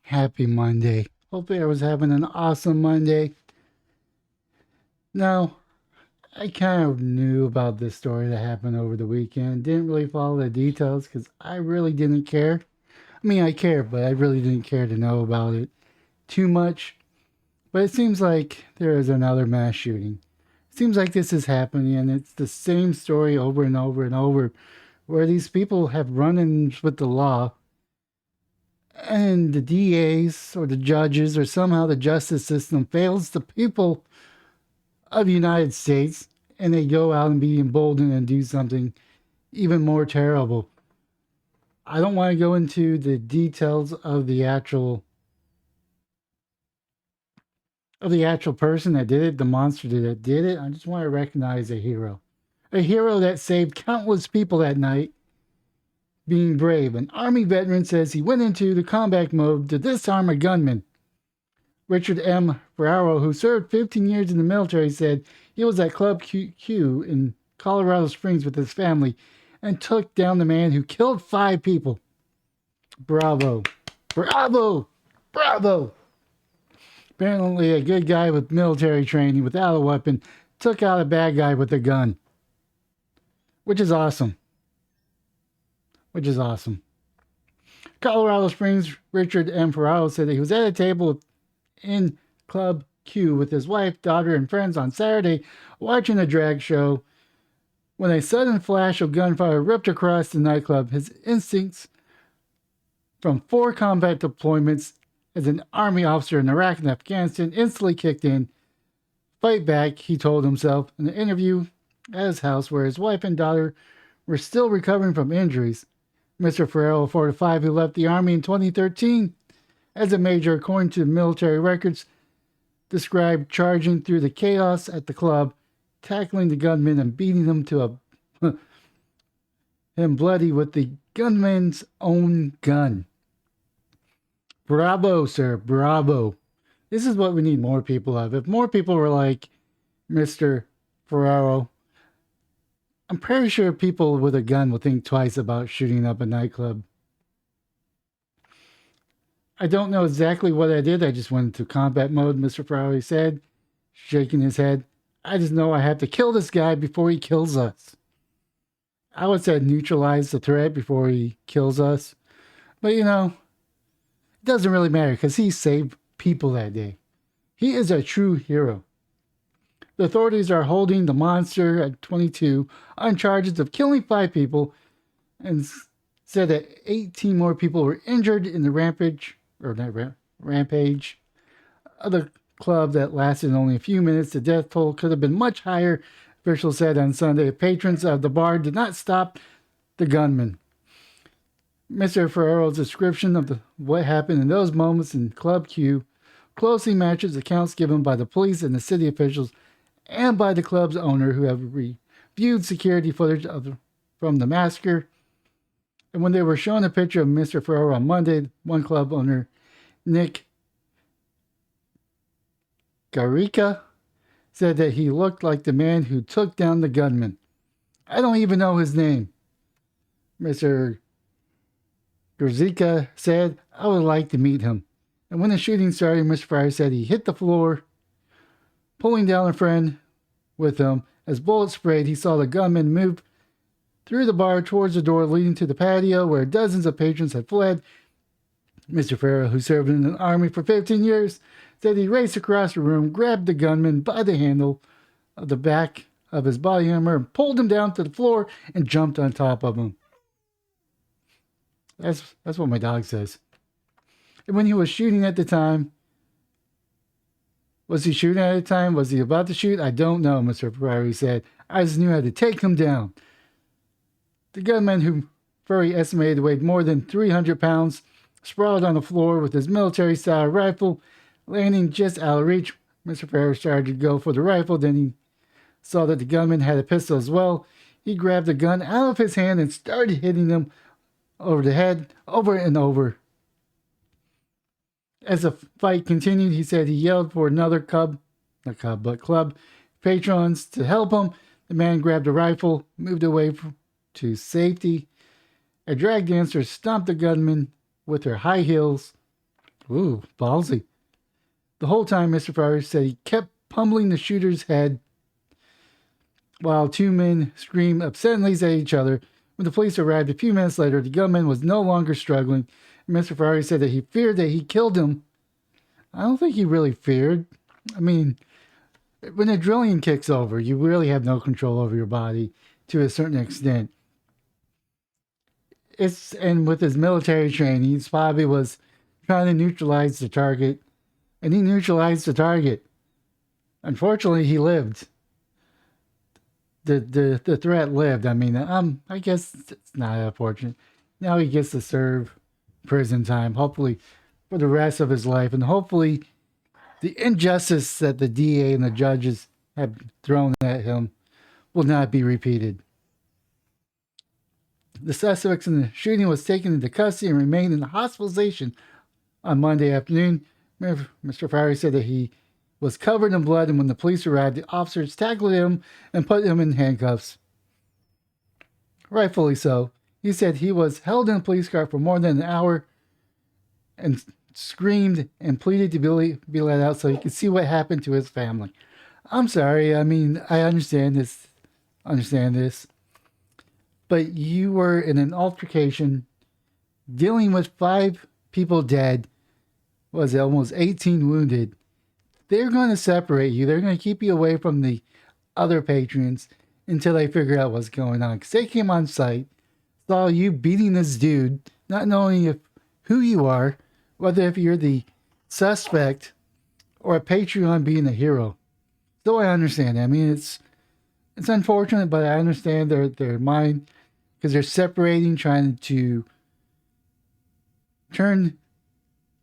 Happy Monday. Hopefully, I was having an awesome Monday. Now, I kind of knew about this story that happened over the weekend. Didn't really follow the details because I really didn't care. I mean, I care, but I really didn't care to know about it too much. But it seems like there is another mass shooting. It seems like this is happening, and it's the same story over and over and over, where these people have run ins with the law and the DAs or the judges or somehow the justice system fails the people of the United States and they go out and be emboldened and do something even more terrible. I don't want to go into the details of the actual person that did it, the monster that did it. I just want to recognize a hero. A hero that saved countless people that night being brave. An Army veteran says he went into the combat mode to disarm a gunman. Richard M. Ferraro, who served 15 years in the military, said he was at Club Q in Colorado Springs with his family and took down the man who killed 5 people. Bravo. Bravo. Bravo. Apparently, a good guy with military training without a weapon took out a bad guy with a gun. Which is awesome. Colorado Springs, Richard M. Ferraro said that he was at a table in Club Q with his wife, daughter, and friends on Saturday watching a drag show when a sudden flash of gunfire ripped across the nightclub. His instincts from 4 combat deployments as an Army officer in Iraq and Afghanistan instantly kicked in. Fight back, he told himself in an interview at his house where his wife and daughter were still recovering from injuries. Mr. Ferrero, 45, who left the Army in 2013 as a major, according to military records, described charging through the chaos at the club, tackling the gunman and beating him to him bloody with the gunman's own gun. Bravo, sir, bravo. This is what we need more people of. If more people were like Mr. Ferraro, I'm pretty sure people with a gun will think twice about shooting up a nightclub. I don't know exactly what I did. I just went into combat mode, Mr. Ferrari said, shaking his head. I just know I have to kill this guy before he kills us. I would say neutralize the threat before he kills us. But it doesn't really matter because he saved people that day. He is a true hero. The authorities are holding the monster at 22 on charges of killing 5 people and said that 18 more people were injured in the rampage of the club that lasted only a few minutes. The death toll could have been much higher, officials said on Sunday. Patrons of the bar did not stop the gunman. Mr. Ferrero's description of what happened in those moments in Club Q closely matches accounts given by the police and the city officials and by the club's owner, who have reviewed security footage from the massacre. And when they were shown a picture of Mr. Ferrero on Monday, one club owner, Nick Garrica, said that he looked like the man who took down the gunman. I don't even know his name. Mr. Garzica said, I would like to meet him. And when the shooting started, Mr. Fryer said he hit the floor, pulling down a friend with him. As bullets sprayed, he saw the gunman move through the bar towards the door leading to the patio where dozens of patrons had fled. Mr. Farrow, who served in the Army for 15 years, said he raced across the room, grabbed the gunman by the handle of the back of his body armor, and pulled him down to the floor and jumped on top of him. That's what my dog says. And when he was shooting at the time, was he shooting at the time? Was he about to shoot? I don't know, Mr. Ferrari said. I just knew how to take him down. The gunman, who Furry estimated weighed more than 300 pounds, sprawled on the floor with his military-style rifle, landing just out of reach. Mr. Ferrari started to go for the rifle, then he saw that the gunman had a pistol as well. He grabbed the gun out of his hand and started hitting him over the head, over and over. As the fight continued, he said he yelled for another club patrons to help him. The man grabbed a rifle, moved away to safety. A drag dancer stomped the gunman with her high heels Ooh, ballsy. The whole time, Mr. Ferrari said he kept pummeling the shooter's head while two men screamed obscenely at each other. When the police arrived a few minutes later, the gunman was no longer struggling. Mr. Ferrari said that he feared that he killed him. I don't think he really feared. I mean, when adrenaline kicks over, you really have no control over your body to a certain extent. And with his military training, he probably was trying to neutralize the target, and he neutralized the target. Unfortunately, he lived. The threat lived. I mean, I guess it's not unfortunate. Now he gets to serve prison time, hopefully for the rest of his life, and hopefully the injustice that the DA and the judges have thrown at him will not be repeated. The suspects in the shooting was taken into custody and remained in hospitalization on Monday afternoon. Mr. Ferrari said that he was covered in blood, and when the police arrived, the officers tackled him and put him in handcuffs. Rightfully so. He said he was held in a police car for more than an hour and screamed and pleaded to be let out so he could see what happened to his family. I'm sorry. I mean, I understand this. But you were in an altercation dealing with 5 people dead, was it almost 18 wounded. They're going to separate you. They're going to keep you away from the other patrons until they figure out what's going on. Because they came on site, saw you beating this dude, not knowing who you are, whether if you're the suspect or a patron being a hero. So I understand. I mean, it's unfortunate, but I understand their mind because they're separating, trying to turn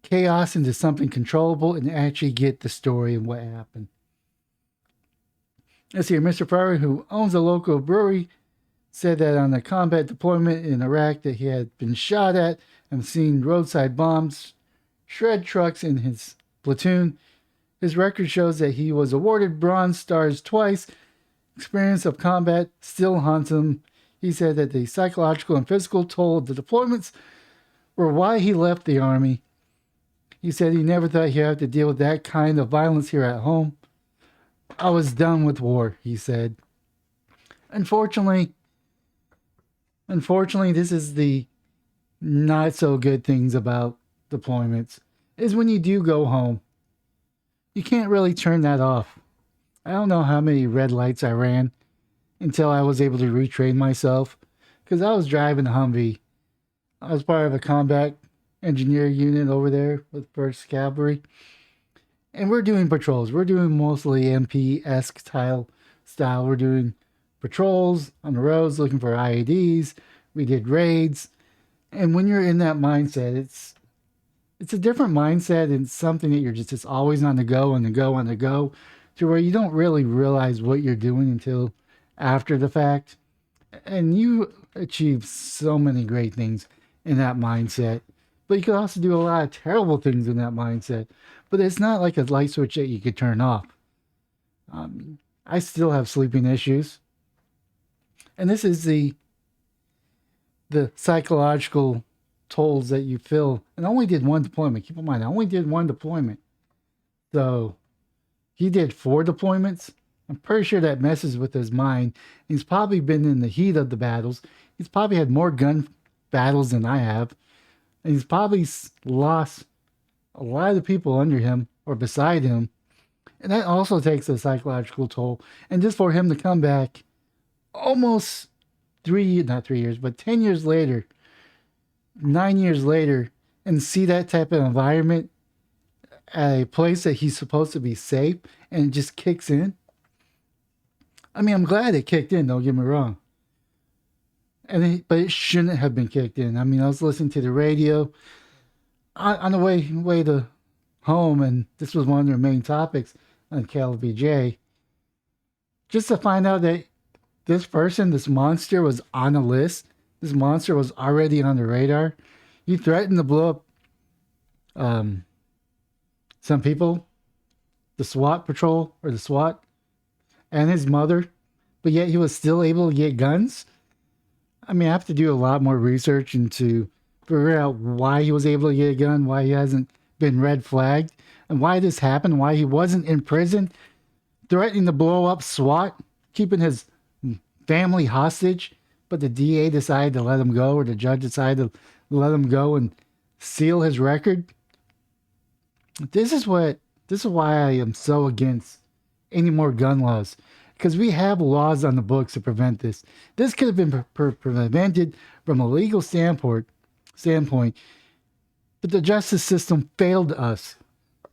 chaos into something controllable and actually get the story and what happened. Let's see, Mr. Ferrari, who owns a local brewery, said that on a combat deployment in Iraq that he had been shot at and seen roadside bombs shred trucks in his platoon. His record shows that he was awarded Bronze Stars twice. Experience of combat still haunts him. He said that the psychological and physical toll of the deployments were why he left the Army. He said he never thought he'd have to deal with that kind of violence here at home. I was done with war, he said. Unfortunately, this is the not so good things about deployments, is when you do go home, you can't really turn that off. I don't know how many red lights I ran until I was able to retrain myself, because I was driving a Humvee. I was part of a combat engineer unit over there with 1st Cavalry. And we're doing patrols. We're doing mostly MP-esque style. We're doing patrols on the roads looking for IEDs. We did raids. And when you're in that mindset, it's a different mindset and something that you're just always on the go, to where you don't really realize what you're doing until after the fact. And you achieve so many great things in that mindset. But you could also do a lot of terrible things in that mindset. But it's not like a light switch that you could turn off. I still have sleeping issues. And this is the psychological tolls that you feel. And I only did one deployment. Keep in mind, I only did one deployment. So he did 4 deployments. I'm pretty sure that messes with his mind. He's probably been in the heat of the battles. He's probably had more gun battles than I have. And he's probably lost a lot of the people under him or beside him. And that also takes a psychological toll. And just for him to come back almost 10 years later, 9 years later, and see that type of environment at a place that he's supposed to be safe, and it just kicks in. I mean, I'm glad it kicked in, don't get me wrong. But it shouldn't have been kicked in. I mean, I was listening to the radio on the way to home, and this was one of their main topics on KLBJ. Just to find out that this monster was on a list. This monster was already on the radar. He threatened to blow up some people, the SWAT patrol or the SWAT, and his mother, but yet he was still able to get guns. I mean, I have to do a lot more research into figure out why he was able to get a gun, why he hasn't been red flagged, and why this happened, why he wasn't in prison, threatening to blow up SWAT, keeping his family hostage, but the DA decided to let him go, or the judge decided to let him go and seal his record. This is why I am so against any more gun laws, because we have laws on the books to prevent this. This could have been prevented from a legal standpoint, but the justice system failed us.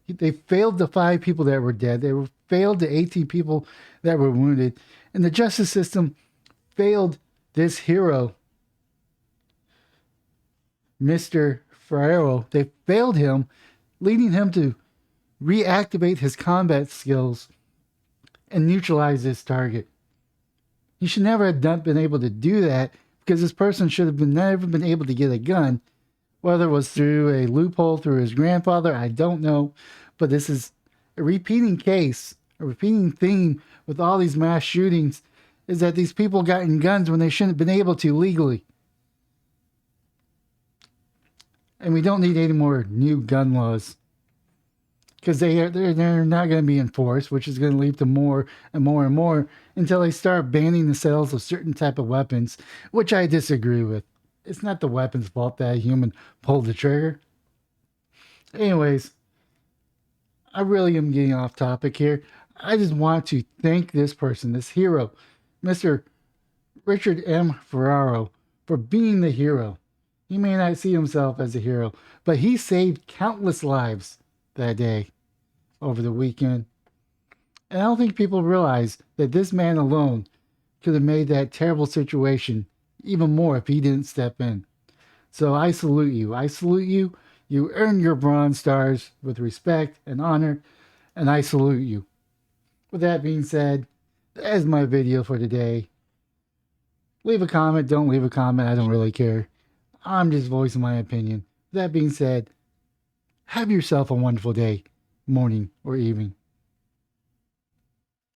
They failed the 5 people that were dead. They failed the 18 people that were wounded, and the justice system failed this hero, Mr. Ferraro. They failed him, leading him to reactivate his combat skills and neutralize this target. He should never have been able to do that, because this person should have never been able to get a gun, whether it was through a loophole through his grandfather, I don't know. But this is a repeating case, a repeating theme with all these mass shootings, is that these people got in guns when they shouldn't have been able to legally. And we don't need any more new gun laws, because they're not going to be enforced, which is going to lead to more and more and more until they start banning the sales of certain type of weapons, which I disagree with. It's not the weapon's fault that a human pulled the trigger. Anyways, I really am getting off topic here. I just want to thank this person, this hero, Mr. Richard M. Ferraro, for being the hero. He may not see himself as a hero, but he saved countless lives that day over the weekend. And I don't think people realize that this man alone could have made that terrible situation even more if he didn't step in. So I salute you. I salute you. You earned your Bronze Stars with respect and honor, and I salute you. With that being said, that is my video for today. Leave a comment, don't leave a comment, I don't really care. I'm just voicing my opinion. That being said, have yourself a wonderful day, morning, or evening.